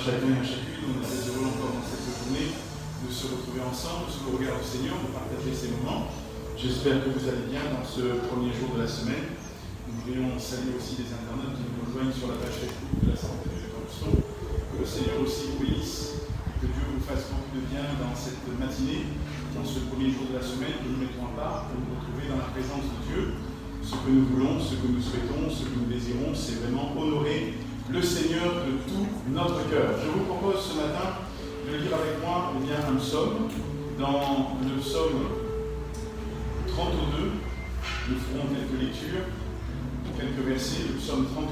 chacun et à chacune. On est très heureux encore dans cette journée de se retrouver ensemble sous le regard du Seigneur, de partager ces moments. J'espère que vous allez bien dans ce premier jour de la semaine. Nous voudrions saluer aussi les internautes qui nous rejoignent sur la page Facebook de la Santé de Corruption. Que le Seigneur aussi vous bénisse, que Dieu vous fasse beaucoup de bien dans cette matinée, dans ce premier jour de la semaine que nous mettons à part pour nous retrouver dans la présence de Dieu. Ce que nous voulons, ce que nous souhaitons, ce que nous désirons, c'est vraiment honorer le Seigneur de tout notre cœur. Je vous propose ce matin de lire avec moi un psaume. Dans le psaume 32, nous ferons quelques lectures, quelques versets, le psaume 32.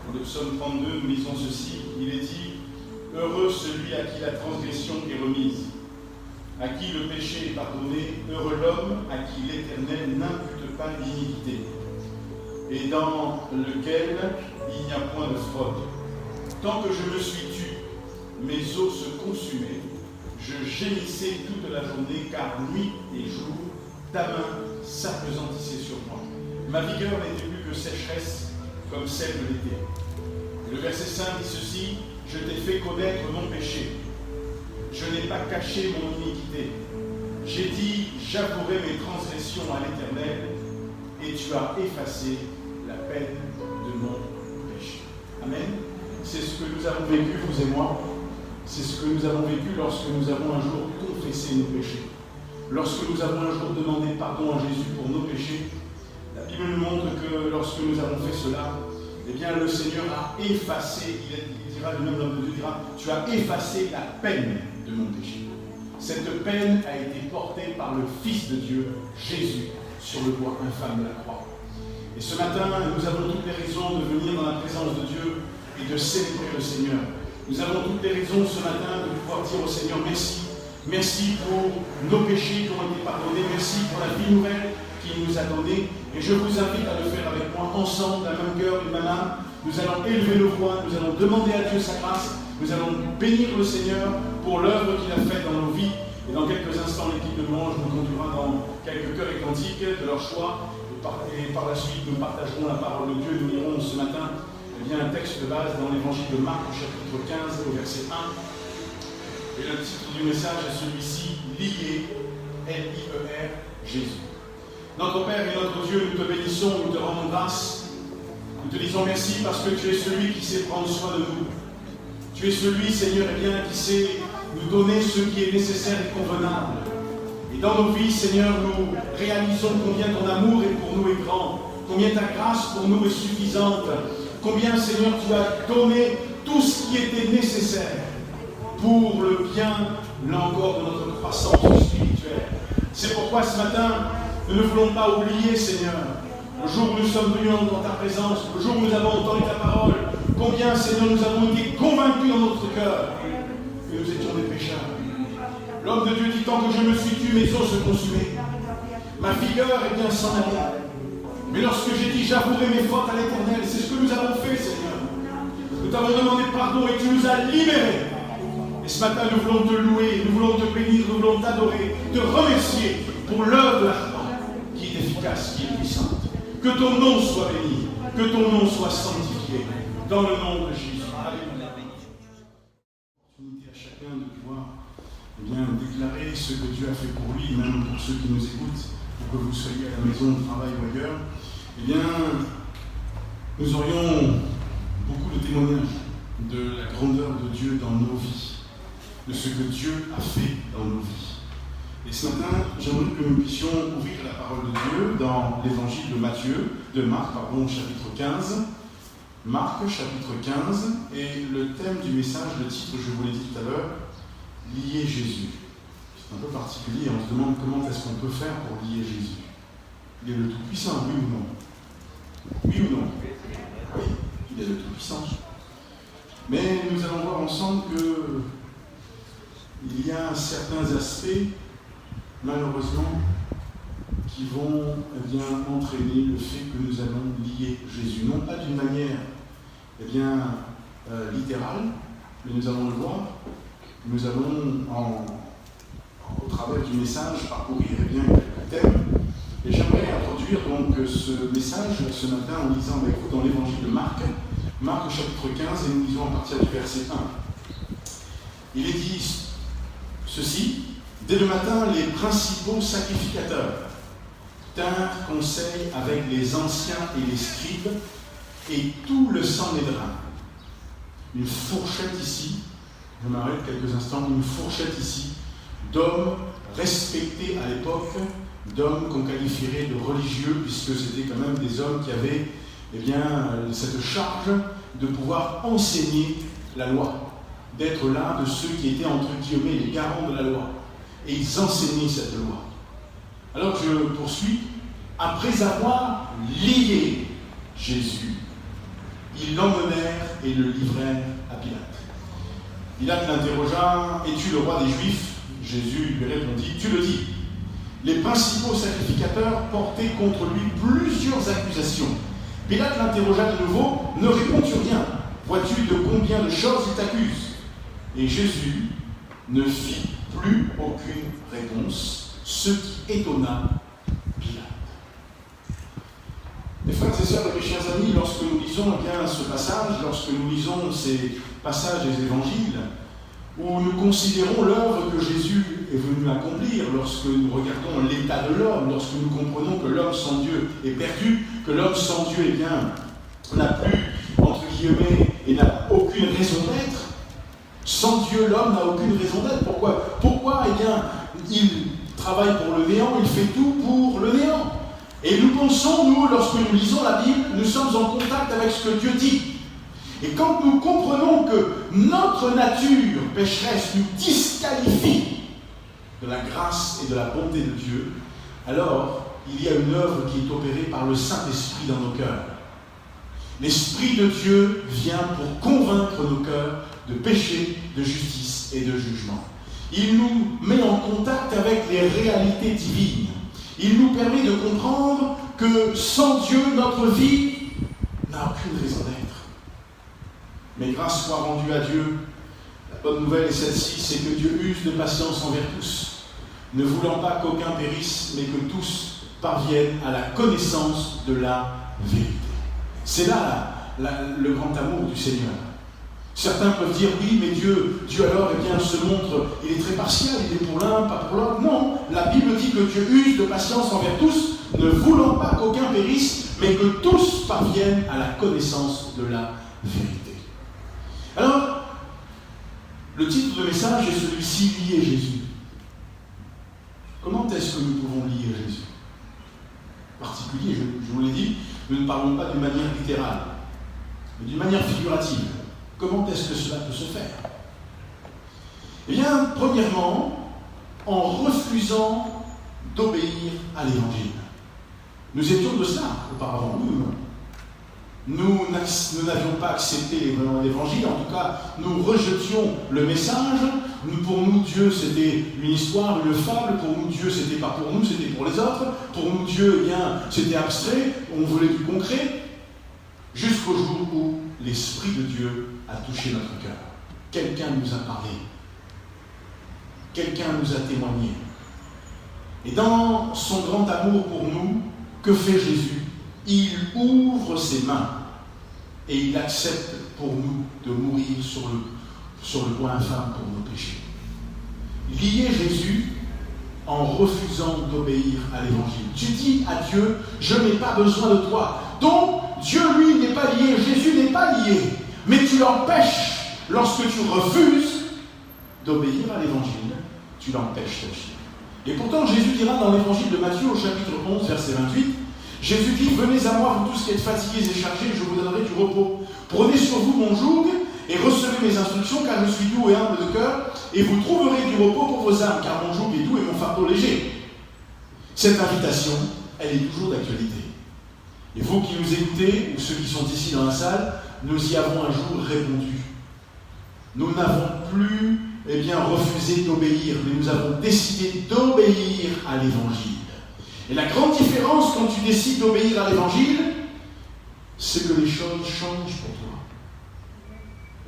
Dans le psaume 32, nous lisons ceci, il est dit « Heureux celui à qui la transgression est remise, à qui le péché est pardonné, heureux l'homme à qui l'Éternel n'impute pas l'iniquité, et dans lequel il n'y a point de fraude. Tant que je me suis tu, mes os se consumaient, je gémissais toute la journée, car nuit et jour, ta main s'appesantissait sur moi. Ma vigueur n'était plus que sécheresse, comme celle de l'été. » Et le verset 5 dit ceci, « Je t'ai fait connaître mon péché. Je n'ai pas caché mon iniquité. J'ai dit, j'avouerai mes transgressions à l'Éternel, et tu as effacé la peine de mon péché. » Amen. C'est ce que nous avons vécu, vous et moi. C'est ce que nous avons vécu lorsque nous avons un jour confessé nos péchés. Lorsque nous avons un jour demandé pardon à Jésus pour nos péchés. La Bible nous montre que lorsque nous avons fait cela, eh bien le Seigneur a effacé, il dira, le même homme de Dieu dira, tu as effacé la peine de mon péché. Cette peine a été portée par le Fils de Dieu, Jésus, sur le bois infâme de la croix. Et ce matin, nous avons toutes les raisons de venir dans la présence de Dieu et de célébrer le Seigneur. Nous avons toutes les raisons ce matin de pouvoir dire au Seigneur merci. Merci pour nos péchés qui ont été pardonnés. Merci pour la vie nouvelle qu'il nous a donnée. Et je vous invite à le faire avec moi ensemble, d'un même cœur, d'une même âme. Nous allons élever nos voix, nous allons demander à Dieu sa grâce. Nous allons bénir le Seigneur pour l'œuvre qu'il a faite dans nos vies. Et dans quelques instants, l'équipe de louange nous conduira dans quelques chœurs et cantiques de leur choix. Et par la suite, nous partagerons la parole de Dieu. Nous lirons ce matin un texte de base dans l'évangile de Marc, au chapitre 15, au verset 1. Et le titre du message est celui-ci, Lié, L-I-E-R, Jésus. Notre Père et notre Dieu, nous te bénissons, nous te rendons grâce. Nous te disons merci parce que tu es celui qui sait prendre soin de nous. Tu es celui, Seigneur, qui sait nous donner ce qui est nécessaire et convenable. Et dans nos vies, Seigneur, nous réalisons combien ton amour est pour nous est grand, combien ta grâce pour nous est suffisante, combien, Seigneur, tu as donné tout ce qui était nécessaire pour le bien, là encore, de notre croissance spirituelle. C'est pourquoi ce matin, nous ne voulons pas oublier, Seigneur, le jour où nous sommes venus dans ta présence, le jour où nous avons entendu ta parole, combien, Seigneur, nous avons été convaincus dans notre cœur que nous étions des pécheurs. L'homme de Dieu dit, tant que je me suis tu, mes os se consumaient. Ma vigueur est bien sans arrêt. Mais lorsque j'ai dit, j'avouerai mes fautes à l'Éternel, c'est ce que nous avons fait, Seigneur. Nous t'avons demandé pardon et tu nous as libérés. Et ce matin, nous voulons te louer, nous voulons te bénir, nous voulons t'adorer, te remercier pour l'œuvre de la croix qui est efficace, qui est puissante. Que ton nom soit béni, que ton nom soit sanctifié, dans le nom de Jésus. Alléluia. Opportunité à chacun de pouvoir déclarer ce que Dieu a fait pour lui, même pour ceux qui nous écoutent, pour que vous soyez à la maison, au travail ou ailleurs. Nous aurions beaucoup de témoignages de la grandeur de Dieu dans nos vies, de ce que Dieu a fait dans nos vies. Et ce matin, j'aimerais que nous puissions ouvrir la parole de Dieu dans l'évangile de Marc, chapitre 15. Marc, chapitre 15, et le thème du message, le titre, je vous l'ai dit tout à l'heure, Lier Jésus. C'est un peu particulier, on se demande comment est-ce qu'on peut faire pour lier Jésus. Il est le Tout-Puissant, oui ou non? Oui ou non? Oui, il est le Tout-Puissant. Mais nous allons voir ensemble qu'il y a certains aspects, malheureusement, qui vont entraîner le fait que nous allons lier Jésus. Non pas d'une manière littérale, mais nous allons le voir. Nous allons, au travers du message, parcourir quelques thèmes Et j'aimerais introduire donc ce message ce matin en lisant avec vous dans l'évangile de Marc, Marc chapitre 15, et nous lisons à partir du verset 1. Il est dit ceci: dès le matin, les principaux sacrificateurs tinrent conseil avec les anciens et les scribes et tout le Sanhédrin. Une fourchette ici, je m'arrête quelques instants, une fourchette ici d'hommes respectés à l'époque, d'hommes qu'on qualifierait de religieux, puisque c'était quand même des hommes qui avaient cette charge de pouvoir enseigner la loi, d'être là de ceux qui étaient entre guillemets les garants de la loi. Et ils enseignaient cette loi. Alors je poursuis. Après avoir lié Jésus, ils l'emmenèrent et le livrèrent à Pilate. Pilate l'interrogea: es-tu le roi des Juifs? Jésus lui répondit: tu le dis. Les principaux sacrificateurs portaient contre lui plusieurs accusations. Pilate l'interrogea de nouveau: ne réponds-tu rien? Vois-tu de combien de choses il t'accuse? Et Jésus ne fit plus aucune réponse, ce qui étonna Pilate. Mes frères et sœurs et mes chers amis, lorsque nous lisons ce passage, lorsque nous lisons ces passages des évangiles, où nous considérons l'œuvre que Jésus est venu accomplir, lorsque nous regardons l'état de l'homme, lorsque nous comprenons que l'homme sans Dieu est perdu, que l'homme sans Dieu n'a plus, entre guillemets, et n'a aucune raison d'être. Sans Dieu, l'homme n'a aucune raison d'être. Pourquoi il travaille pour le néant, il fait tout pour le néant. Et nous pensons, nous, lorsque nous lisons la Bible, nous sommes en contact avec ce que Dieu dit. Et quand nous comprenons que notre nature pécheresse nous disqualifie de la grâce et de la bonté de Dieu, alors il y a une œuvre qui est opérée par le Saint-Esprit dans nos cœurs. L'Esprit de Dieu vient pour convaincre nos cœurs de péché, de justice et de jugement. Il nous met en contact avec les réalités divines. Il nous permet de comprendre que sans Dieu, notre vie n'a aucune raison d'être. Mais grâce soit rendue à Dieu, la bonne nouvelle est celle-ci, c'est que Dieu use de patience envers tous, ne voulant pas qu'aucun périsse, mais que tous parviennent à la connaissance de la vérité. C'est là le grand amour du Seigneur. Certains peuvent dire: oui, mais Dieu alors, se montre, il est très partial, il est pour l'un, pas pour l'autre. Non, la Bible dit que Dieu use de patience envers tous, ne voulant pas qu'aucun périsse, mais que tous parviennent à la connaissance de la vérité. Alors, le titre de message est celui-ci: lier Jésus. Comment est-ce que nous pouvons lier Jésus? En particulier, je vous l'ai dit, nous ne parlons pas d'une manière littérale, mais d'une manière figurative. Comment est-ce que cela peut se faire? Eh bien, premièrement, en refusant d'obéir à l'Évangile. Nous étions de cela auparavant, nous n'avions pas accepté l'Évangile, en tout cas, nous rejetions le message. Pour nous, Dieu, c'était une histoire, une fable. Pour nous, Dieu, c'était pas pour nous, c'était pour les autres. Pour nous, Dieu, c'était abstrait, on voulait du concret. Jusqu'au jour où l'Esprit de Dieu a touché notre cœur. Quelqu'un nous a parlé. Quelqu'un nous a témoigné. Et dans son grand amour pour nous, que fait Jésus? Il ouvre ses mains et il accepte pour nous de mourir sur le bois infâme pour nos péchés. Lier Jésus en refusant d'obéir à l'Évangile. Tu dis à Dieu: je n'ai pas besoin de toi. Donc, Dieu, lui, n'est pas lié, Jésus n'est pas lié. Mais tu l'empêches, lorsque tu refuses d'obéir à l'Évangile, tu l'empêches d'agir. Et pourtant, Jésus dira dans l'Évangile de Matthieu, au chapitre 11, verset 28, Jésus dit: venez à moi, vous tous qui êtes fatigués et chargés, je vous donnerai du repos. Prenez sur vous mon joug et recevez mes instructions, car je suis doux et humble de cœur, et vous trouverez du repos pour vos âmes, car mon joug est doux et mon fardeau léger. Cette invitation, elle est toujours d'actualité. Et vous qui nous écoutez, ou ceux qui sont ici dans la salle, nous y avons un jour répondu. Nous n'avons plus refusé d'obéir, mais nous avons décidé d'obéir à l'Évangile. Et la grande différence quand tu décides d'obéir à l'Évangile, c'est que les choses changent pour toi.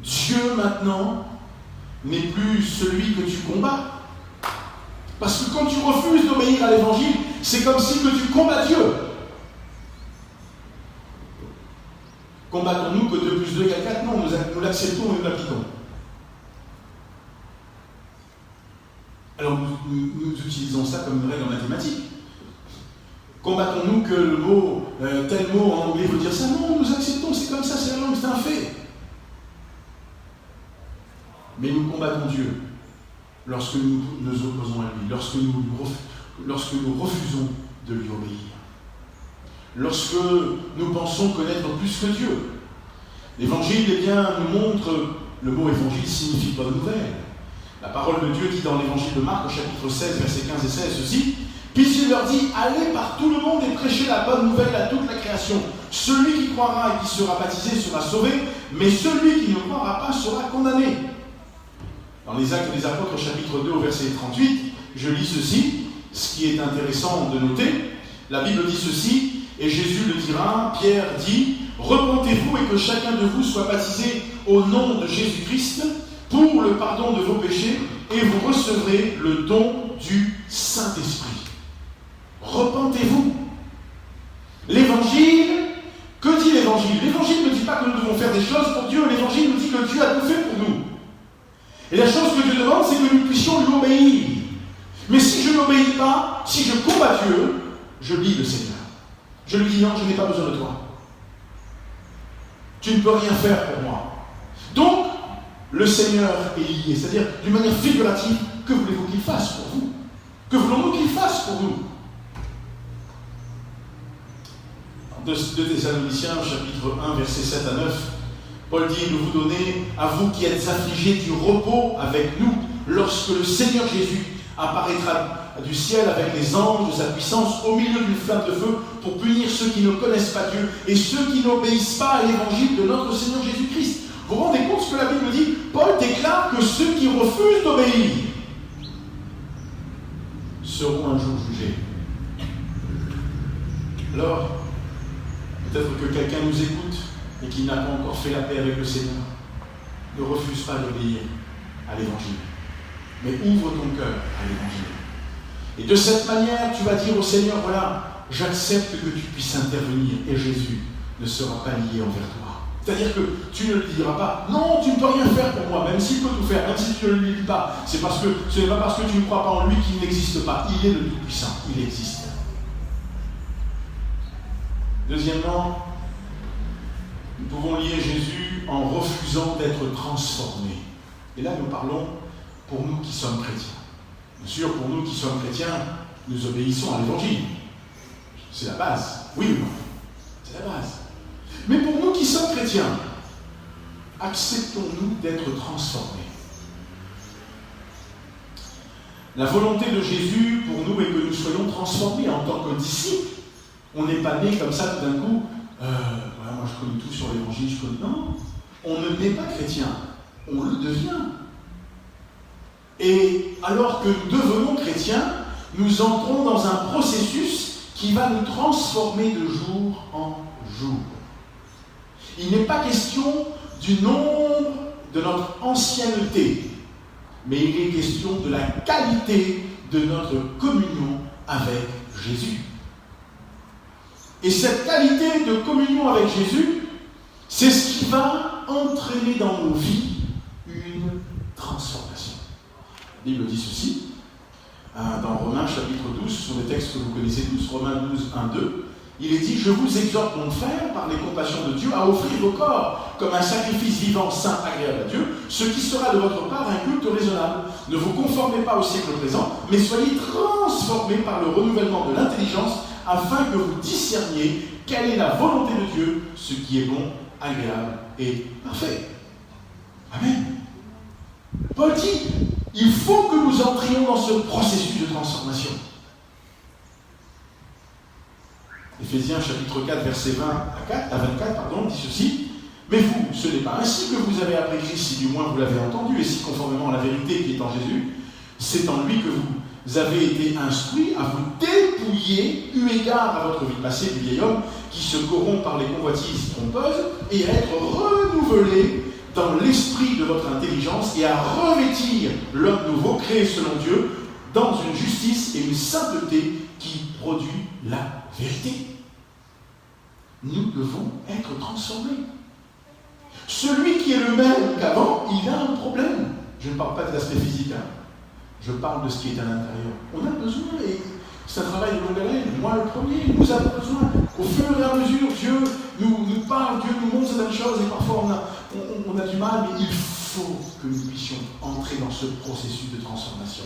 Dieu maintenant n'est plus celui que tu combats. Parce que quand tu refuses d'obéir à l'évangile, c'est comme si que tu combats Dieu. Combattons-nous que 2 plus 2 égale 4? Non, nous l'acceptons et nous l'appliquons. Alors nous utilisons ça comme une règle en mathématiques. Combattons-nous que le mot, tel mot en anglais veut dire ça? Non, nous acceptons, c'est comme ça, c'est la langue, c'est un fait. Mais nous combattons Dieu lorsque nous nous opposons à lui, lorsque nous refusons de lui obéir. Lorsque nous pensons connaître plus que Dieu. L'évangile, eh bien, nous montre, le mot évangile signifie bonne nouvelle. La parole de Dieu dit dans l'évangile de Marc, au chapitre 16, versets 15 et 16, ceci: puis il leur dit, allez par tout le monde et prêchez la bonne nouvelle à toute la création. Celui qui croira et qui sera baptisé sera sauvé, mais celui qui ne croira pas sera condamné. Dans les Actes des Apôtres, chapitre 2, au verset 38, je lis ceci, ce qui est intéressant de noter. La Bible dit ceci, et Jésus le dira, Pierre dit, repentez-vous et que chacun de vous soit baptisé au nom de Jésus-Christ pour le pardon de vos péchés, et vous recevrez le don du Saint-Esprit. Repentez-vous. L'évangile, que dit l'évangile? L'évangile ne dit pas que nous devons faire des choses pour Dieu, l'évangile nous dit que Dieu a tout fait pour nous. Et la chose que Dieu demande, c'est que nous puissions lui obéir. Mais si je n'obéis pas, si je combats Dieu, je lie le Seigneur. Je lui dis non, je n'ai pas besoin de toi. Tu ne peux rien faire pour moi. Donc, le Seigneur est lié. C'est-à-dire, d'une manière figurative, que voulez-vous qu'il fasse pour vous? Que voulons-nous qu'il fasse pour nous? 2 Thessaloniciens, chapitre 1, versets 7 à 9, Paul dit, nous vous donnez, à vous qui êtes affligés, du repos avec nous, lorsque le Seigneur Jésus apparaîtra du ciel avec les anges de sa puissance au milieu d'une flamme de feu pour punir ceux qui ne connaissent pas Dieu et ceux qui n'obéissent pas à l'évangile de notre Seigneur Jésus-Christ. Vous vous rendez compte ce que la Bible dit? Paul déclare que ceux qui refusent d'obéir seront un jour jugés. Alors, peut-être que quelqu'un nous écoute et qui n'a pas encore fait la paix avec le Seigneur. Ne refuse pas d'obéir à l'évangile, mais ouvre ton cœur à l'évangile. Et de cette manière, tu vas dire au Seigneur, voilà, j'accepte que tu puisses intervenir et Jésus ne sera pas lié envers toi. C'est-à-dire que tu ne lui diras pas, non, tu ne peux rien faire pour moi, même s'il peut tout faire, même si tu ne lui dis pas. Ce n'est pas parce que tu ne crois pas en lui qu'il n'existe pas. Il est le Tout-Puissant, il existe. Deuxièmement, nous pouvons lier Jésus en refusant d'être transformés. Et là, nous parlons pour nous qui sommes chrétiens. Bien sûr, pour nous qui sommes chrétiens, nous obéissons à l'évangile. C'est la base. Oui ou non? C'est la base. Mais pour nous qui sommes chrétiens, acceptons-nous d'être transformés? La volonté de Jésus pour nous est que nous soyons transformés en tant que disciples. On n'est pas né comme ça tout d'un coup. Voilà, moi je connais tout sur l'évangile, je connais. Non, on ne naît pas chrétien, on le devient. Et alors que nous devenons chrétiens, nous entrons dans un processus qui va nous transformer de jour en jour. Il n'est pas question du nombre de notre ancienneté, mais il est question de la qualité de notre communion avec Jésus. Et cette qualité de communion avec Jésus, c'est ce qui va entraîner dans nos vies une transformation. La Bible dit ceci, dans Romains chapitre 12, ce sont des textes que vous connaissez tous, Romains 12, 1, 2, il est dit, je vous exhorte mon frère, par les compassions de Dieu, à offrir vos corps comme un sacrifice vivant, saint, agréable à Dieu, ce qui sera de votre part un culte raisonnable. Ne vous conformez pas au siècle présent, mais soyez transformés par le renouvellement de l'intelligence, afin que vous discerniez quelle est la volonté de Dieu, ce qui est bon, agréable et parfait. Amen. Paul dit, il faut que nous entrions dans ce processus de transformation. Éphésiens chapitre 4, verset 20 à 24, dit ceci, mais vous, ce n'est pas ainsi que vous avez appris Christ, si du moins vous l'avez entendu, et si conformément à la vérité qui est en Jésus, c'est en lui que vous avez été instruits à vous dépouiller, eu égard à votre vie passée, du vieil homme qui se corrompt par les convoitises trompeuses, et à être renouvelé dans l'esprit de votre intelligence, et à revêtir l'homme nouveau, créé selon Dieu, dans une justice et une sainteté qui produit la vérité. Nous devons être transformés. Celui qui est le même qu'avant, il a un problème. Je ne parle pas de l'aspect physique, hein. Je parle de ce qui est à l'intérieur. On a besoin, et c'est un travail de longue haleine, moi le premier, nous avons besoin. Au fur et à mesure, Dieu nous parle, Dieu nous montre certaines choses, et parfois on a du mal, mais il faut que nous puissions entrer dans ce processus de transformation.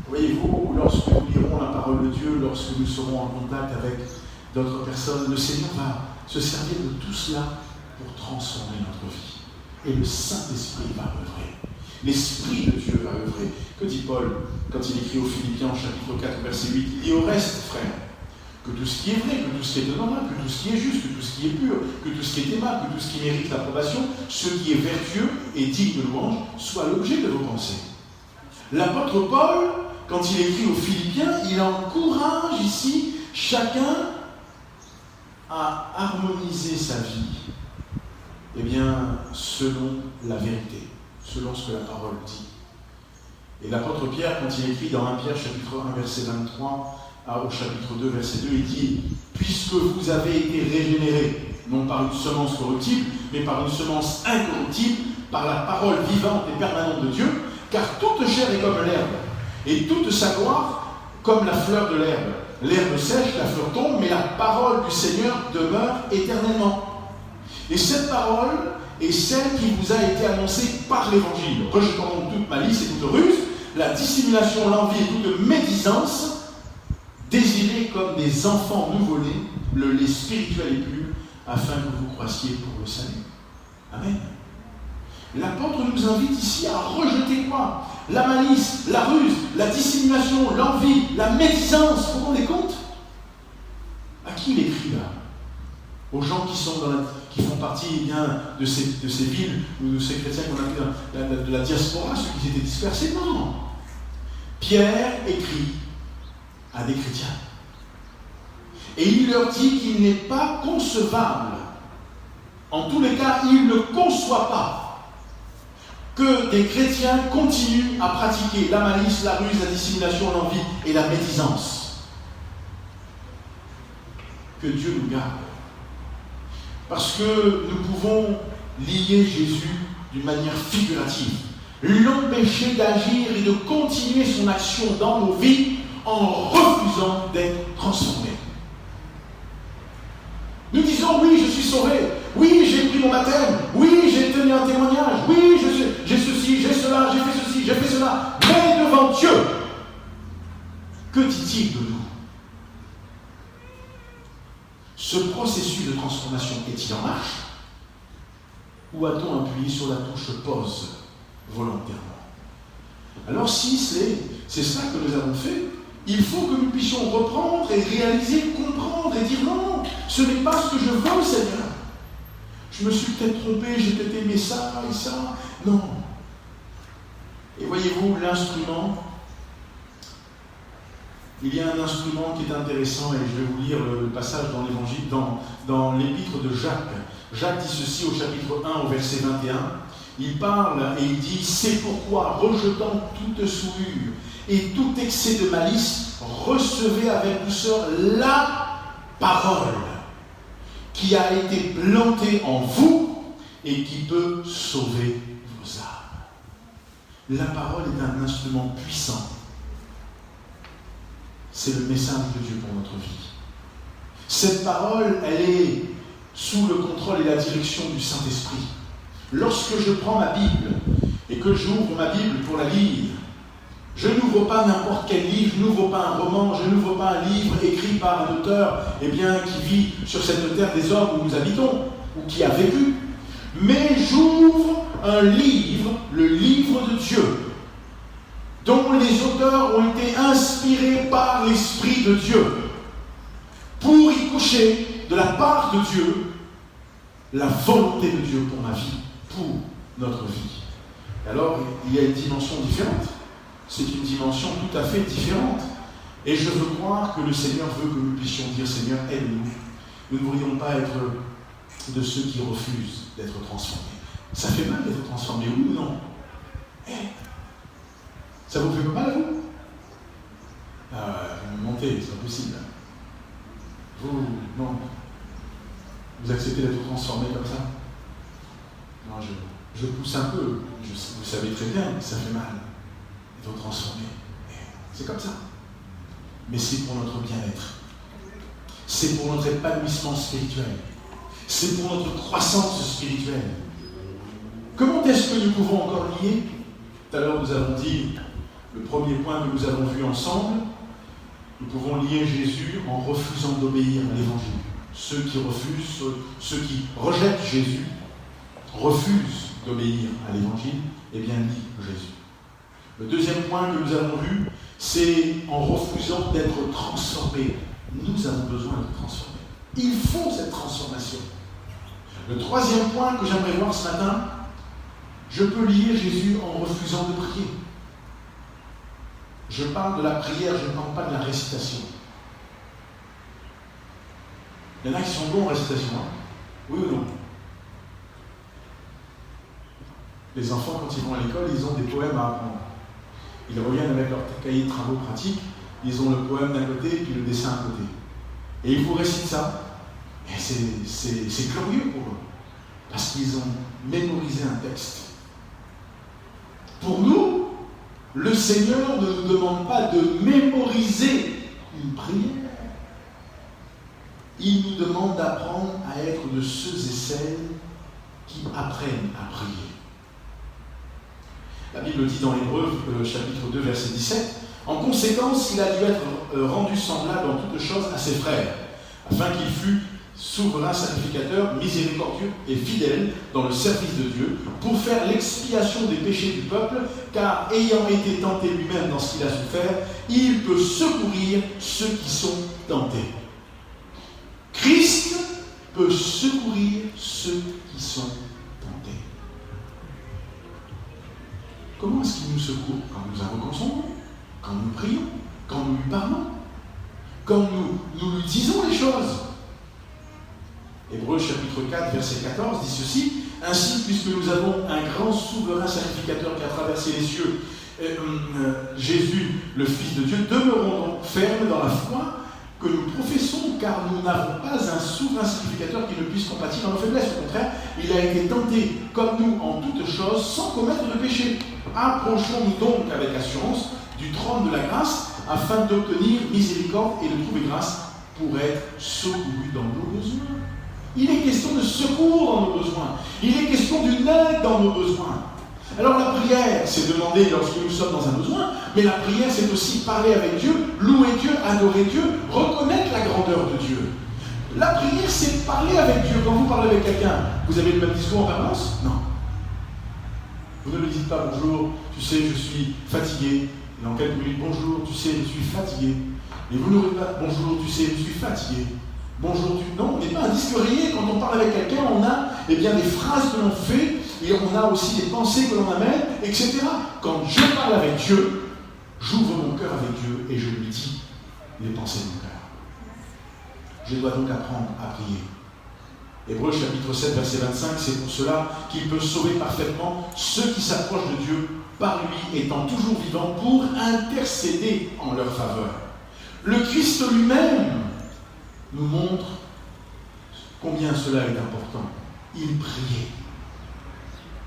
Voyez-vous, lorsque nous lirons la parole de Dieu, lorsque nous serons en contact avec d'autres personnes, le Seigneur va se servir de tout cela pour transformer notre vie. Et le Saint-Esprit va œuvrer. L'Esprit de Dieu va œuvrer. Que dit Paul quand il écrit aux Philippiens, chapitre 4, verset 8 ? Il dit au reste, frères, que tout ce qui est vrai, que tout ce qui est honorable, que tout ce qui est juste, que tout ce qui est pur, que tout ce qui est aimable, que tout ce qui mérite l'approbation, ce qui est vertueux et digne de louange, soit l'objet de vos pensées. L'apôtre Paul, quand il écrit aux Philippiens, il encourage ici chacun à harmoniser sa vie, eh bien, selon la vérité, selon ce que la parole dit. Et l'apôtre Pierre, quand il écrit dans 1 Pierre, chapitre 1, verset 23, au chapitre 2, verset 2, il dit « Puisque vous avez été régénérés, non par une semence corruptible, mais par une semence incorruptible, par la parole vivante et permanente de Dieu, car toute chair est comme l'herbe, et toute sa gloire comme la fleur de l'herbe. L'herbe sèche, la fleur tombe, mais la parole du Seigneur demeure éternellement. » Et cette parole est celle qui vous a été annoncée par l'Évangile. Rejetant donc toute malice et toute ruse, la dissimulation, l'envie et toute médisance, désirez comme des enfants nouveau-nés le lait spirituel et pur, afin que vous croissiez pour le salut. Amen. L'apôtre nous invite ici à rejeter quoi ? La malice, la ruse, la dissimulation, l'envie, la médisance. Vous vous rendez compte ? À qui il écrit là ? Aux gens qui sont qui font partie bien, de ces villes ou de ces chrétiens qu'on appelle de la diaspora, ceux qui étaient dispersés. Non. Pierre écrit à des chrétiens. Et il leur dit qu'il n'est pas concevable, en tous les cas, il ne conçoit pas que des chrétiens continuent à pratiquer la malice, la ruse, la dissimulation, l'envie et la médisance. Que Dieu nous garde. Parce que nous pouvons lier Jésus d'une manière figurative, l'empêcher d'agir et de continuer son action dans nos vies en refusant d'être transformé. Nous disons oui, je suis sauvé, oui, j'ai pris mon baptême, oui, j'ai tenu un témoignage, oui, j'ai ceci, j'ai cela, j'ai fait ceci, j'ai fait cela, mais devant Dieu, que dit-il de nous ? Ce processus de transformation est-il en marche ? Ou a-t-on appuyé sur la touche pause volontairement ? Alors si c'est ça que nous avons fait, il faut que nous puissions reprendre et réaliser, comprendre et dire non, ce n'est pas ce que je veux, Seigneur. Je me suis peut-être trompé, j'ai peut-être aimé ça et ça. Non. Et voyez-vous, l'instrument, il y a un instrument qui est intéressant, et je vais vous lire le passage dans l'Évangile, dans l'épître de Jacques. Jacques dit ceci au chapitre 1, au verset 21. Il parle et il dit « C'est pourquoi, rejetant toute souillure et tout excès de malice, recevez avec douceur la parole qui a été plantée en vous et qui peut sauver vos âmes. » La parole est un instrument puissant. C'est le message de Dieu pour notre vie. Cette parole, elle est sous le contrôle et la direction du Saint-Esprit. Lorsque je prends ma Bible et que j'ouvre ma Bible pour la lire, je n'ouvre pas n'importe quel livre, je n'ouvre pas un roman, je n'ouvre pas un livre écrit par un auteur qui vit sur cette terre des hommes où nous habitons, ou qui a vécu. Mais j'ouvre un livre, le livre de Dieu, dont les auteurs ont été inspirés par l'Esprit de Dieu, pour y coucher de la part de Dieu la volonté de Dieu pour ma vie, pour notre vie. Alors, il y a une dimension différente. C'est une dimension tout à fait différente. Et je veux croire que le Seigneur veut que nous puissions dire « Seigneur, aide-nous ». Nous ne devrions pas être de ceux qui refusent d'être transformés. Ça fait mal d'être transformé, oui ou non ? Ça vous fait pas mal à vous? Vous me mentez, c'est pas possible. Vous, non. Vous acceptez d'être transformé comme ça? Non, je pousse un peu. Vous savez très bien que ça fait mal d'être transformé. C'est comme ça. Mais c'est pour notre bien-être. C'est pour notre épanouissement spirituel. C'est pour notre croissance spirituelle. Comment est-ce que nous pouvons encore lier? Tout à l'heure, nous avons dit, le premier point que nous avons vu ensemble, nous pouvons lier Jésus en refusant d'obéir à l'Évangile. Ceux qui refusent, ceux qui rejettent Jésus, refusent d'obéir à l'Évangile, eh bien, lient Jésus. Le deuxième point que nous avons vu, c'est en refusant d'être transformés. Nous avons besoin d'être transformés. Il faut cette transformation. Le troisième point que j'aimerais voir ce matin, je peux lier Jésus en refusant de prier. Je parle de la prière, je ne parle pas de la récitation. Il y en a qui sont bons en récitation, hein? Oui ou non? Les enfants, quand ils vont à l'école, ils ont des poèmes à apprendre. Ils reviennent avec leur cahier de travaux pratiques, ils ont le poème d'un côté et puis le dessin à côté. Et ils vous récitent ça. Et c'est glorieux pour eux, parce qu'ils ont mémorisé un texte. Pour nous, le Seigneur ne nous demande pas de mémoriser une prière. Il nous demande d'apprendre à être de ceux et celles qui apprennent à prier. La Bible dit dans Hébreux, chapitre 2, verset 17, « En conséquence, il a dû être rendu semblable en toutes choses à ses frères, afin qu'il fût souverain sacrificateur, miséricordieux et fidèle dans le service de Dieu, pour faire l'expiation des péchés du peuple, car ayant été tenté lui-même dans ce qu'il a souffert, il peut secourir ceux qui sont tentés. » Christ peut secourir ceux qui sont tentés. Comment est-ce qu'il nous secourt? Quand nous invoquons son nom, quand nous prions, quand nous lui parlons, quand nous lui disons les choses. Hébreux chapitre 4, verset 14 dit ceci, « Ainsi, puisque nous avons un grand souverain sacrificateur qui a traversé les cieux, Jésus, le Fils de Dieu, demeurons donc fermes dans la foi que nous professons, car nous n'avons pas un souverain sacrificateur qui ne puisse compatir dans nos faiblesses. Au contraire, il a été tenté comme nous en toutes choses, sans commettre de péché. Approchons-nous donc avec assurance du trône de la grâce, afin d'obtenir miséricorde et de trouver grâce pour être secourus dans nos besoins. » Il est question de secours dans nos besoins. Il est question d'une aide dans nos besoins. Alors la prière, c'est demander lorsque nous sommes dans un besoin, mais la prière, c'est aussi parler avec Dieu, louer Dieu, adorer Dieu, reconnaître la grandeur de Dieu. La prière, c'est parler avec Dieu. Quand vous parlez avec quelqu'un, vous avez le même discours en permanence? Non. Vous ne lui dites pas bonjour, tu sais, je suis fatigué. Et dans quelques minutes, bonjour, tu sais, je suis fatigué. Et vous ne dites pas bonjour, tu sais, je suis fatigué. Bonjour, non, on n'est pas un disque rayé. Quand on parle avec quelqu'un, on a des phrases que l'on fait, et on a aussi des pensées que l'on amène, etc. Quand je parle avec Dieu, j'ouvre mon cœur avec Dieu et je lui dis les pensées de mon cœur. Je dois donc apprendre à prier. Hébreux chapitre 7, verset 25, c'est pour cela qu'il peut sauver parfaitement ceux qui s'approchent de Dieu par lui, étant toujours vivant pour intercéder en leur faveur. Le Christ lui-même nous montre combien cela est important. Il priait.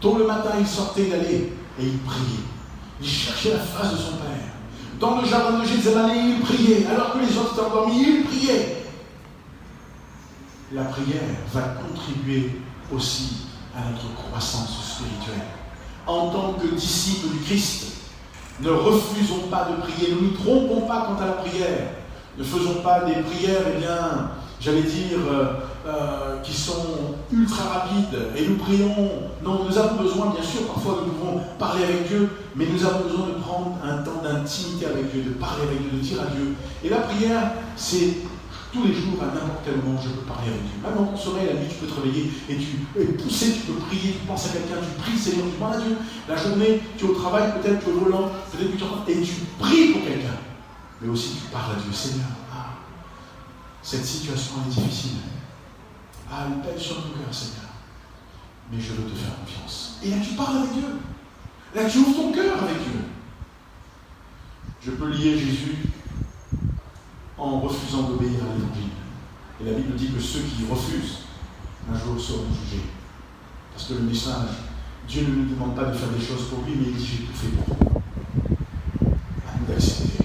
Tôt le matin, il sortait d'aller et il priait. Il cherchait la face de son Père. Dans le jardin de Gethsémane, il priait. Alors que les autres étaient endormis, il priait. La prière va contribuer aussi à notre croissance spirituelle. En tant que disciples du Christ, ne refusons pas de prier. Ne nous trompons pas quant à la prière. Ne faisons pas des prières, qui sont ultra rapides. Et nous prions. Non, nous avons besoin, bien sûr, parfois nous pouvons parler avec Dieu, mais nous avons besoin de prendre un temps d'intimité avec Dieu, de parler avec Dieu, de dire à Dieu. Et la prière, c'est tous les jours, à n'importe quel moment, je peux parler avec Dieu. Même dans ton sommeil, la nuit, tu peux te réveiller et tu pousser, tu peux prier, tu penses à quelqu'un, tu pries, Seigneur, tu parles à Dieu. La journée, tu es au travail, peut-être tu es au volant, peut-être que tu entends, et tu pries pour quelqu'un. Mais aussi, tu parles à Dieu. Seigneur, cette situation est difficile. Elle pèse sur ton cœur, Seigneur. Mais je veux te faire confiance. Et là, tu parles avec Dieu. Là, tu ouvres ton cœur avec Dieu. Je peux lier Jésus en refusant d'obéir à l'Évangile. Et la Bible dit que ceux qui refusent, un jour seront jugés. Parce que le message, Dieu ne nous demande pas de faire des choses pour lui, mais il dit j'ai tout fait pour vous. À nous d'accepter.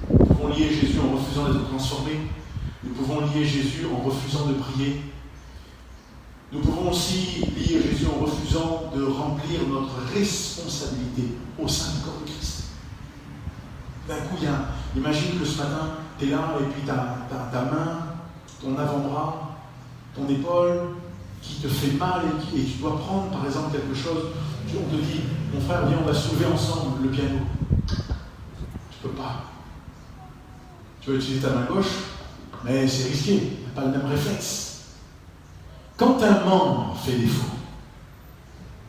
Nous pouvons lier Jésus en refusant d'être transformés. Nous pouvons lier Jésus en refusant de prier. Nous pouvons aussi lier Jésus en refusant de remplir notre responsabilité au sein du corps de Christ. D'un coup, imagine que ce matin, tu es là et puis tu as ta main, ton avant-bras, ton épaule qui te fait mal et tu dois prendre par exemple quelque chose. On te dit, mon frère, viens, on va soulever ensemble le piano. Tu peux pas. Tu vas utiliser ta main gauche, mais c'est risqué, il n'y a pas le même réflexe. Quand un membre fait défaut,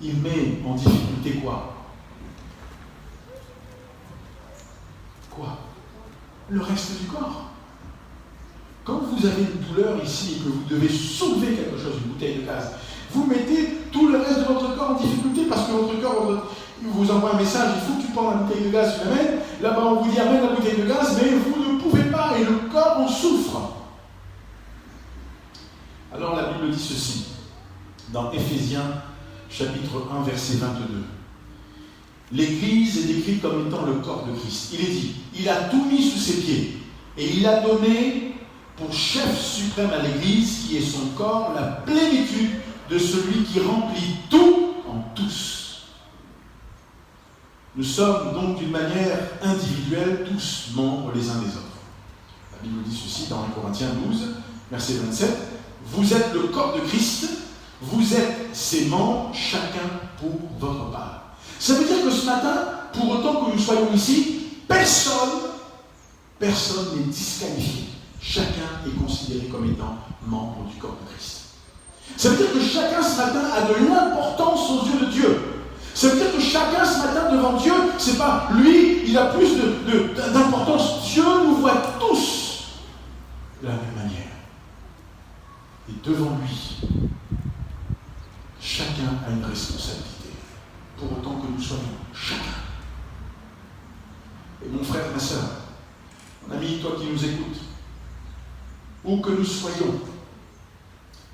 il met en difficulté quoi? Quoi? Le reste du corps. Quand vous avez une douleur ici et que vous devez soulever quelque chose, une bouteille de gaz, vous mettez tout le reste de votre corps en difficulté parce que votre corps vous envoie un message, il faut que tu prends la bouteille de gaz, tu l'amènes. Là-bas, on vous dit amène la bouteille de gaz, mais vous ne pouvez pas et le corps en souffre. Alors la Bible dit ceci, dans Éphésiens chapitre 1, verset 22. L'Église est décrite comme étant le corps de Christ. Il est dit, il a tout mis sous ses pieds et il a donné pour chef suprême à l'Église qui est son corps la plénitude de celui qui remplit tout en tous. Nous sommes donc d'une manière individuelle tous membres les uns des autres. La Bible dit ceci dans 1 Corinthiens 12, verset 27. Vous êtes le corps de Christ, vous êtes ses membres, chacun pour votre part. Ça veut dire que ce matin, pour autant que nous soyons ici, personne n'est disqualifié. Chacun est considéré comme étant membre du corps de Christ. Ça veut dire que chacun ce matin a de l'importance aux yeux de Dieu. Ça veut dire que chacun ce matin devant Dieu, c'est pas lui, il a plus d'importance. Dieu nous voit tous de la même manière. Et devant lui, chacun a une responsabilité, pour autant que nous soyons chacun. Et mon frère, ma soeur, mon ami, toi qui nous écoutes, où que nous soyons,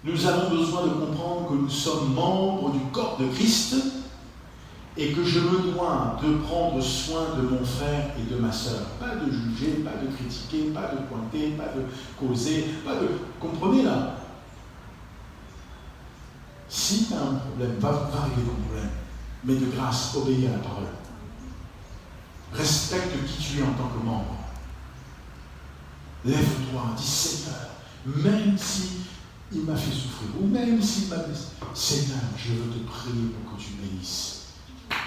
nous avons besoin de comprendre que nous sommes membres du corps de Christ et que je me dois de prendre soin de mon frère et de ma soeur. Pas de juger, pas de critiquer, pas de pointer, pas de causer, pas de... Comprenez là? Si tu as un problème, va régler ton problème. Mais de grâce, obéis à la parole. Respecte qui tu es en tant que membre. Lève-toi, dis Seigneur, même si il m'a fait souffrir, ou même s'il m'a blessé, Seigneur, je veux te prier pour que tu bénisses.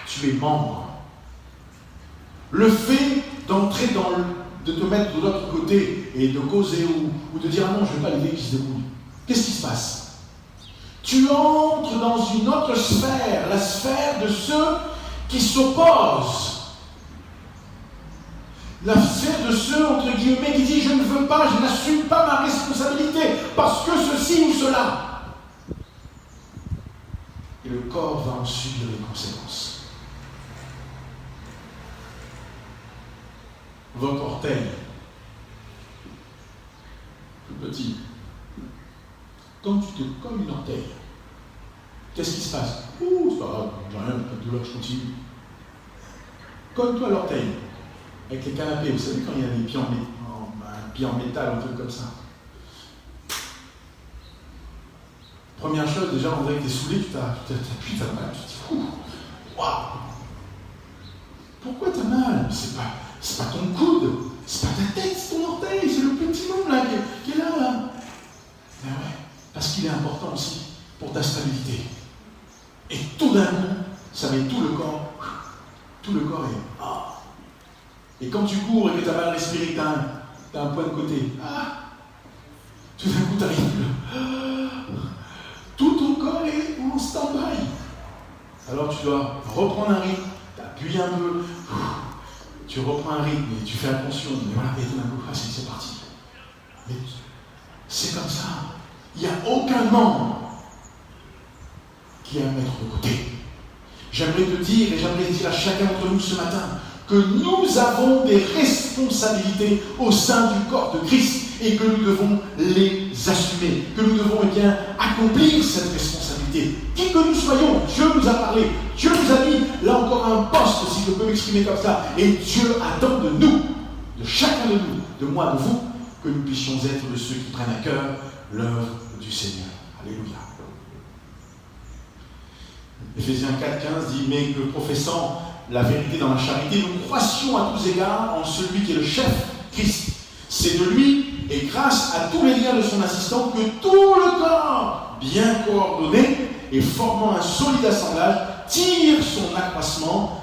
Tu es membre. Le fait d'entrer de te mettre de l'autre côté et de causer ou de dire ah non, je ne vais pas lever qui se débrouille. Qu'est-ce qui se passe? Tu entres dans une autre sphère, la sphère de ceux qui s'opposent. La sphère de ceux, entre guillemets, qui disent je ne veux pas, je n'assume pas ma responsabilité, parce que ceci ou cela. Et le corps va en subir les conséquences. Votre orteil, tout petit, quand tu te colles une orteil, qu'est-ce qui se passe? Ouh, c'est pas grave, j'ai rien, pas de douleur, je continue. Colle-toi à l'orteil, avec les canapés, vous savez quand il y a des pieds un pied en métal, un truc comme ça. Première chose, déjà, on dirait que tu es saoulé, tu t'appuies, tu as mal, tu te dis, ouh, waouh! Pourquoi tu as mal? C'est pas ton coude, c'est pas ta tête, c'est ton orteil, c'est le petit nom là, qui est là. Mais ouais, parce qu'il est important aussi pour ta stabilité. Et tout d'un coup, ça met tout le corps est... Ah. Et quand tu cours et que tu as mal respiré, tu as un point de côté. Ah. Tout d'un coup, tu arrives. Tout ton corps est en stand-by. Alors tu dois reprendre un rythme, t'appuies un peu, tu reprends un rythme et tu fais attention. Mais voilà, et tout d'un coup, c'est parti. Mais c'est comme ça. Il n'y a aucun membre qui a à mettre de côté. J'aimerais te dire, et j'aimerais dire à chacun d'entre nous ce matin, que nous avons des responsabilités au sein du corps de Christ et que nous devons les assumer, que nous devons accomplir cette responsabilité. Qui que nous soyons, Dieu nous a parlé, Dieu nous a mis là encore un poste, si je peux m'exprimer comme ça, et Dieu attend de nous, de chacun de nous, de moi, de vous, que nous puissions être de ceux qui prennent à cœur l'œuvre du Seigneur. Alléluia. Éphésiens 4,15 dit « Mais que professant la vérité dans la charité, nous croissions à tous égards en celui qui est le chef, Christ. C'est de lui et grâce à tous les liens de son assistant que tout le corps, bien coordonné et formant un solide assemblage, tire son accroissement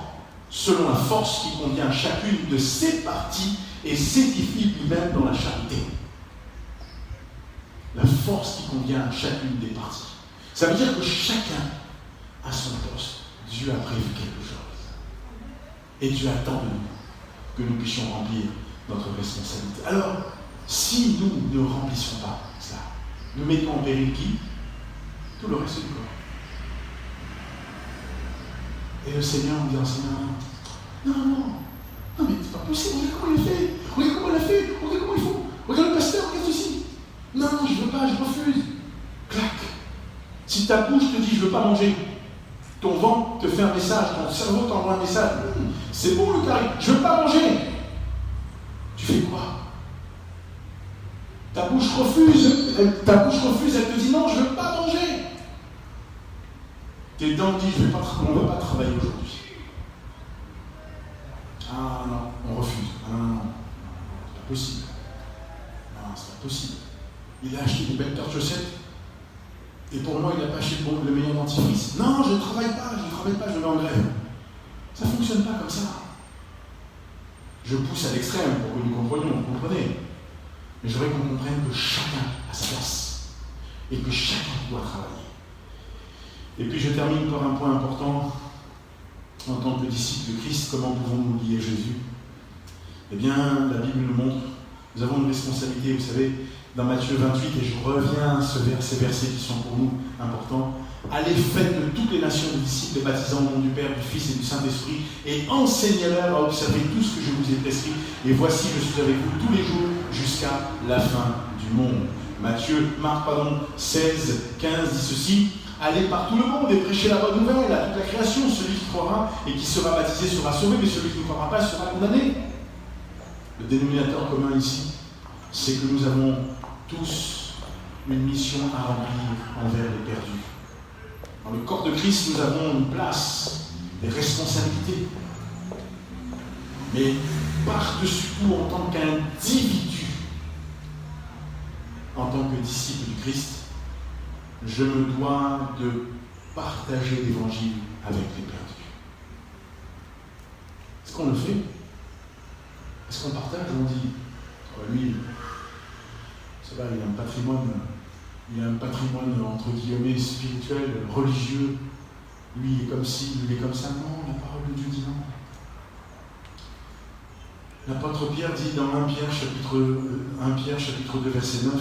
selon la force qui convient à chacune de ses parties et s'édifie lui-même dans la charité. » La force qui convient à chacune des parties. Ça veut dire que chacun à son poste. Dieu a prévu quelque chose. Et Dieu attend de nous que nous puissions remplir notre responsabilité. Alors, si nous ne remplissons pas ça, nous mettons en péril qui? Tout le reste du corps. Et le Seigneur nous dit, non, mais c'est pas possible, regarde comment il a fait, regarde comment il a fait, regarde comment il faut, regarde le pasteur, regarde ceci. Non, je ne veux pas, je refuse. Clac. Si ta bouche te dit, je ne veux pas manger, ton ventre te fait un message, ton cerveau t'envoie un message. C'est bon le carré, je ne veux pas manger. Tu fais quoi? Ta bouche refuse, elle te dit non, je ne veux pas manger. Tes dents disent, on ne va pas travailler aujourd'hui. Ah non, on refuse. Ah non, c'est pas possible. Non, c'est pas possible. Il a acheté des belles paires de chaussettes. Et pour moi, il n'a pas acheté le meilleur dentifrice. Non, je ne travaille pas, je vais en grève. Ça ne fonctionne pas comme ça. Je pousse à l'extrême pour que nous comprenions, vous comprenez. Mais je voudrais qu'on comprenne que chacun a sa place. Et que chacun doit travailler. Et puis je termine par un point important. En tant que disciples de Christ, comment pouvons-nous lier Jésus? Eh bien, la Bible nous montre, nous avons une responsabilité, vous savez, dans Matthieu 28, et je reviens à ces versets qui sont pour nous importants. Allez, faites de toutes les nations des disciples, les baptisant au nom du Père, du Fils et du Saint-Esprit, et enseignez-leur à observer tout ce que je vous ai prescrit. Et voici, je suis avec vous tous les jours jusqu'à la fin du monde. Marc 16, 15 dit ceci. Allez par tout le monde et prêchez la bonne nouvelle à toute la création. Celui qui croira et qui sera baptisé sera sauvé, mais celui qui ne croira pas sera condamné. Le dénominateur commun ici, c'est que nous avons tous une mission à remplir envers les perdus. Dans le corps de Christ, nous avons une place, des responsabilités. Mais par-dessus tout, en tant qu'individu, en tant que disciple du Christ, je me dois de partager l'évangile avec les perdus. Est-ce qu'on le fait? Est-ce qu'on partage ou on dit lui, ça va, il a un patrimoine entre guillemets spirituel, religieux, lui il est comme ci, lui il est comme ça. Non, la parole de Dieu dit non. L'apôtre Pierre dit dans 1 Pierre chapitre 2 verset 9,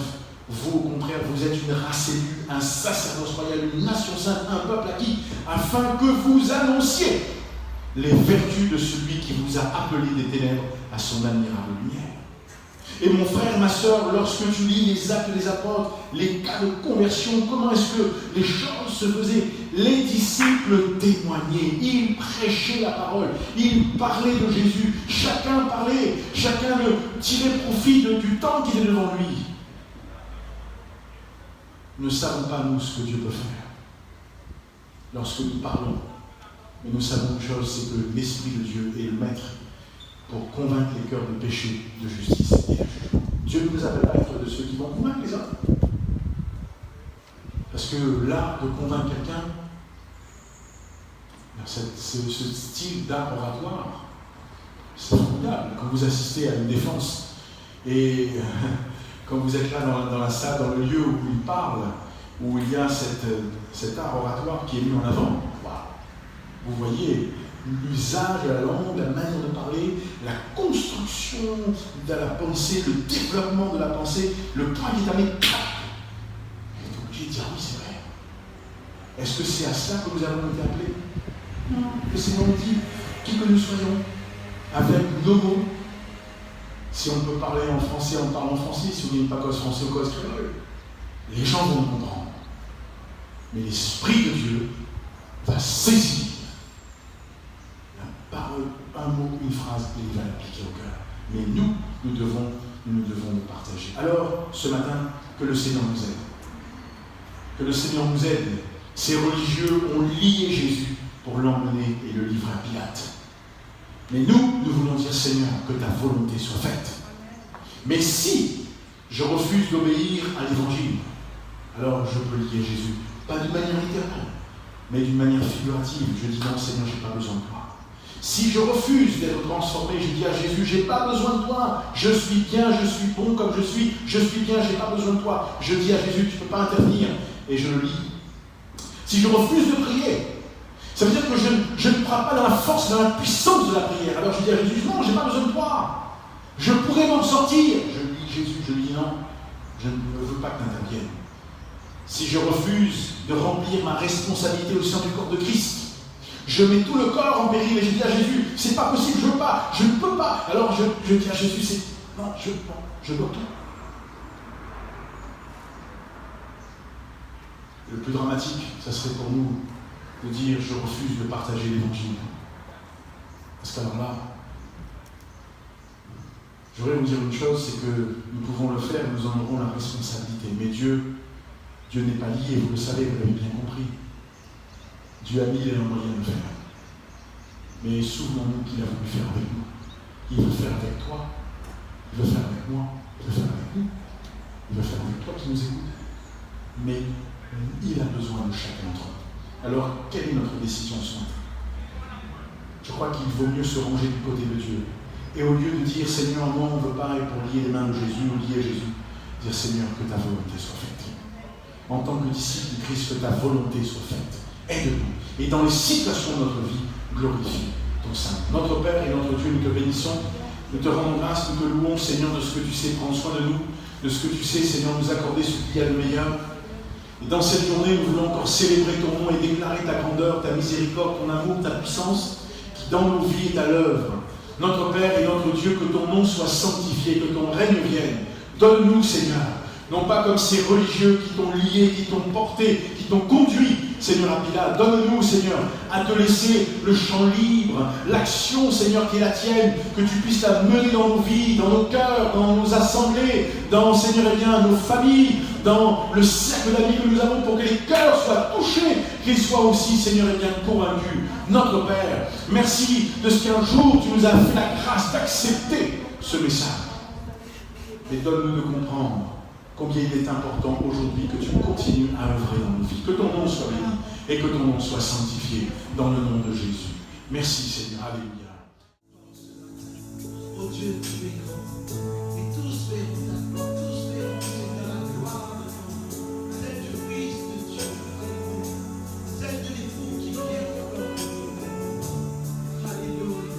vous, au contraire, vous êtes une race élue, un sacerdoce royal, une nation sainte, un peuple acquis, afin que vous annonciez les vertus de celui qui vous a appelé des ténèbres à son admirable lumière. Et mon frère, ma soeur, lorsque tu lis les actes des apôtres, les cas de conversion, comment est-ce que les choses se faisaient? Les disciples témoignaient, ils prêchaient la parole, ils parlaient de Jésus, chacun parlait, chacun tirait profit du temps qui était devant lui. Nous ne savons pas, nous, ce que Dieu peut faire lorsque nous parlons. Mais nous savons une chose, c'est que l'Esprit de Dieu est le maître pour convaincre les cœurs de péché, de justice et de jugement. Dieu ne nous appelle pas à être de ceux qui vont convaincre les autres. Parce que l'art de convaincre quelqu'un, ce style d'art oratoire, c'est formidable. Quand vous assistez à une défense et quand vous êtes là dans la salle, dans le lieu où il parle, où il y a cet art oratoire qui est mis en avant, vous voyez l'usage de la langue, la manière de parler, la construction de la pensée, le développement de la pensée, le point qui est amené. Vous êtes obligé de dire oui, c'est vrai. Est-ce que c'est à cela que nous avons été appelés? Non. Le Seigneur nous dit, qui que nous soyons, avec nos mots. Si on peut parler en français, on parle en français. Si on n'est pas cause français ou cause créole, les gens vont comprendre. Mais l'Esprit de Dieu va saisir la parole, un mot, une phrase, et il va l'appliquer au cœur. Mais nous devons le partager. Alors, ce matin, que le Seigneur nous aide. Que le Seigneur nous aide. Ces religieux ont lié Jésus pour l'emmener et le livrer à Pilate. Mais nous voulons dire, Seigneur, que ta volonté soit faite. Mais si je refuse d'obéir à l'Évangile, alors je peux lier Jésus. Pas d'une manière littérale, mais d'une manière figurative. Je dis non, Seigneur, je n'ai pas besoin de toi. Si je refuse d'être transformé, je dis à Jésus, je n'ai pas besoin de toi. Je suis bien, je suis bon comme je suis bien, je n'ai pas besoin de toi. Je dis à Jésus, tu ne peux pas intervenir. Et je le lis. Si je refuse de prier, ça veut dire que je ne crois pas dans la force, dans la puissance de la prière. Alors je dis à Jésus, non, je n'ai pas besoin de toi. Je pourrais m'en sortir. Je dis Jésus, je lui dis non, je ne veux pas que tu interviennes. Si je refuse de remplir ma responsabilité au sein du corps de Christ, je mets tout le corps en péril et je dis à Jésus, c'est pas possible, je veux pas, je ne peux pas. Alors je dis à Jésus, non, je dois tout. Le plus dramatique, ça serait pour nous de dire je refuse de partager l'évangile. Parce qu'alors là, je voudrais vous dire une chose, c'est que nous pouvons le faire, nous en aurons la responsabilité. Mais Dieu n'est pas lié, vous le savez, vous l'avez bien compris. Dieu a mis les moyens de le faire. Mais souvenons-nous qu'il a voulu faire avec nous. Il veut faire avec toi, il veut faire avec moi, il veut faire avec nous, il veut faire avec toi qui nous écoute. Mais il a besoin de chacun d'entre nous. Alors, quelle est notre décision ce matin? Je crois qu'il vaut mieux se ranger du côté de Dieu. Et au lieu de dire, Seigneur, moi on ne veut pas, et pour lier les mains de Jésus, ou lier Jésus, dire, Seigneur, que ta volonté soit faite. En tant que disciple de Christ, que ta volonté soit faite. Aide-nous. Et dans les situations de notre vie, glorifie ton Saint. Notre Père et notre Dieu, nous te bénissons. Nous te rendons grâce, nous te louons, Seigneur, de ce que tu sais prendre soin de nous, de ce que tu sais, Seigneur, nous accorder ce qu'il y a de meilleur. Et dans cette journée, nous voulons encore célébrer ton nom et déclarer ta grandeur, ta miséricorde, ton amour, ta puissance, qui dans nos vies est à l'œuvre. Notre Père et notre Dieu, que ton nom soit sanctifié, que ton règne vienne. Donne-nous, Seigneur, non pas comme ces religieux qui t'ont lié, qui t'ont porté, qui t'ont conduit, Seigneur, à Pilate. Donne-nous, Seigneur, à te laisser le champ libre, l'action, Seigneur, qui est la tienne, que tu puisses la mener dans nos vies, dans nos cœurs, dans nos assemblées, dans, Seigneur, eh bien, nos familles, dans le cercle d'amis que nous avons, pour que les cœurs soient touchés, qu'ils soient aussi, Seigneur, eh bien, convaincus. Notre Père, merci de ce qu'un jour tu nous as fait la grâce d'accepter ce message. Et donne-nous de comprendre combien il est important aujourd'hui que tu continues à œuvrer dans nos vies. Que ton nom soit béni et que ton nom soit sanctifié dans le nom de Jésus. Merci Seigneur. Alléluia. Oh Dieu, tu es grand. Et tous verront ta gloire, tous verront Seigneur la gloire de ton nom. Celle du Fils de Dieu, celle de l'époux qui vient au corps de Dieu. Alléluia.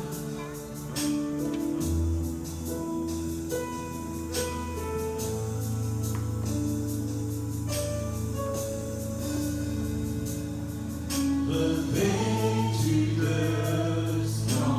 Revêtu de sang.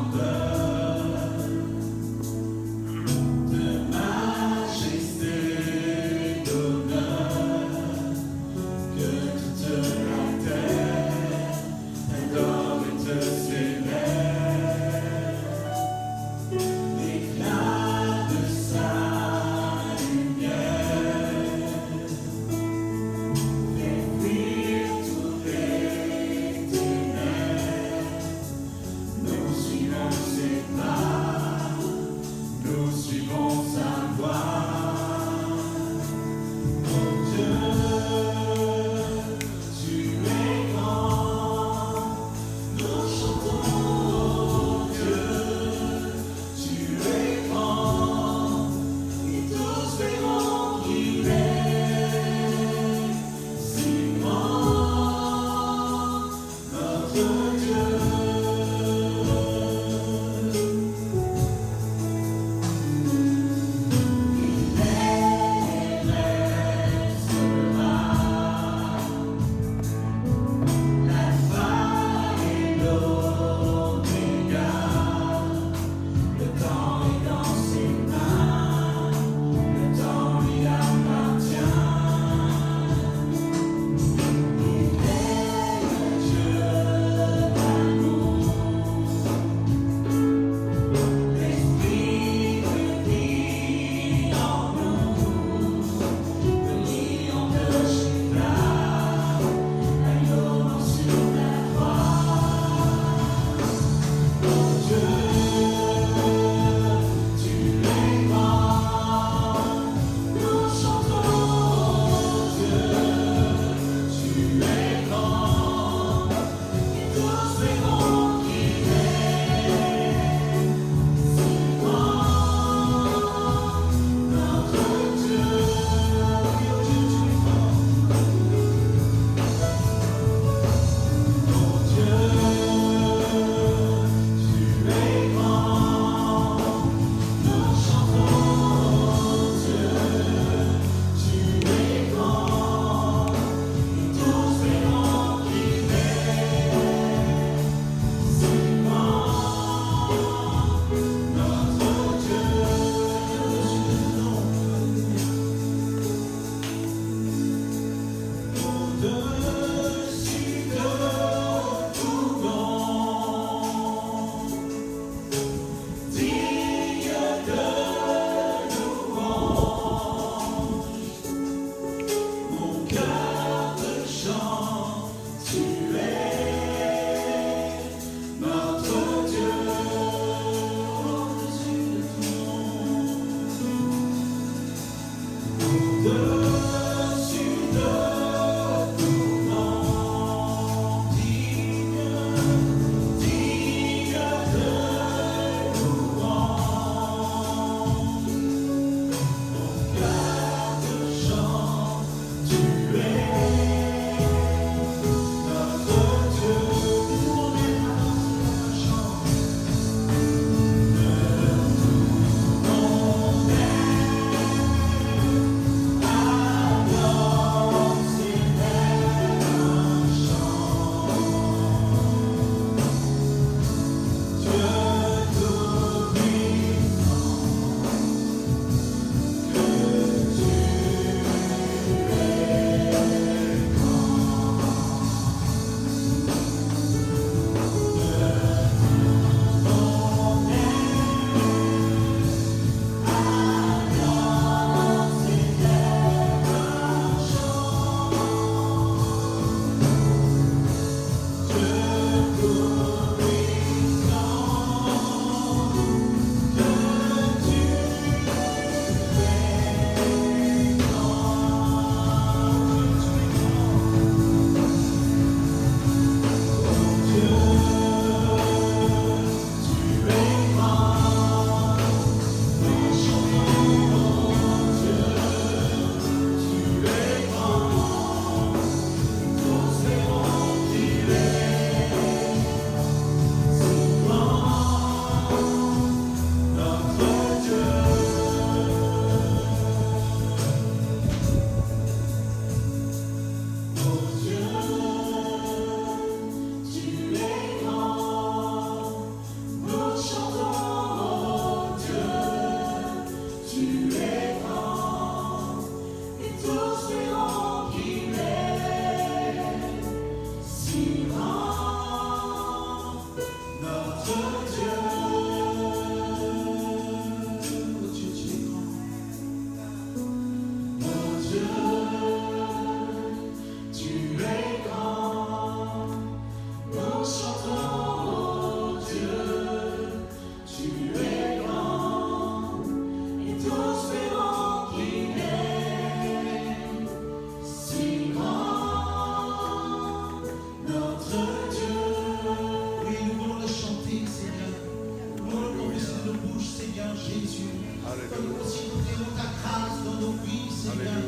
Jésus. Que nous considérons ta grâce dans nos vies, Seigneur.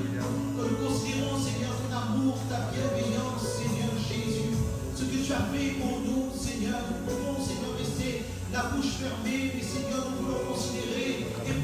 Que nous considérons, Seigneur, ton amour, ta bienveillance, Seigneur Jésus. Ce que tu as fait pour nous, Seigneur. Nous pouvons, Seigneur, rester la bouche fermée, mais Seigneur, nous voulons considérer et